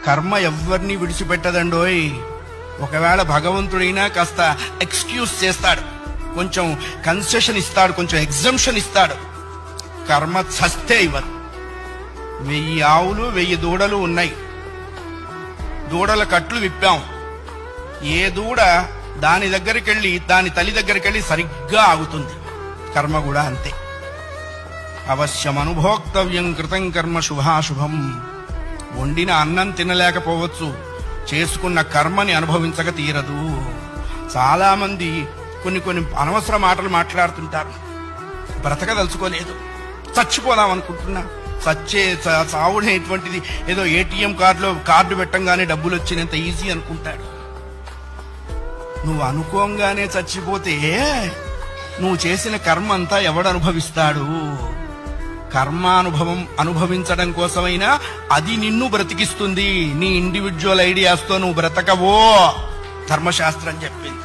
కర్మ ఎవరిని విడిచిపెట్టదండోయ్. ఒకవేళ భగవంతుడైనా కాస్త ఎక్స్క్యూజ్ చేస్తాడు, కొంచెం కన్సెషన్ ఇస్తాడు, కొంచెం ఎగ్జంప్షన్ ఇస్తాడు. కర్మ చస్తే ఇవ్వరు. 1000 ఆవులు 1000 దూడలు ఉన్నాయి. దూడల కట్లు విప్పాం. ఏ దూడ దాని దగ్గరికి వెళ్ళి దాని తల్లి దగ్గరికి వెళ్ళి సరిగ్గా ఆగుతుంది. కర్మ కూడా అంతే. అవశ్యం అనుభోక్తవ్యం కృతం కర్మ శుభాశుభం. వండిన అన్నం తినలేకపోవచ్చు, చేసుకున్న కర్మని అనుభవించక తీరదు. చాలా మంది కొన్ని అనవసర మాటలు మాట్లాడుతుంటారు. బ్రతకదలుచుకోలేదు, చచ్చిపోదాం అనుకుంటున్నా. చావునేటువంటిది ఏదో ఏటీఎం కార్డు పెట్టంగానే డబ్బులు వచ్చినంత ఈజీ అనుకుంటాడు. నువ్వు అనుకోంగానే చచ్చిపోతే నువ్వు చేసిన కర్మ అంతా ఎవడు అనుభవిస్తాడు? కర్మానుభవం అనుభవించడం కోసమైనా అది నిన్ను బ్రతికిస్తుంది. నీ ఇండివిడ్యువల్ ఐడియాస్తో నువ్వు బ్రతకవో ధర్మశాస్త్రం చెప్పింది.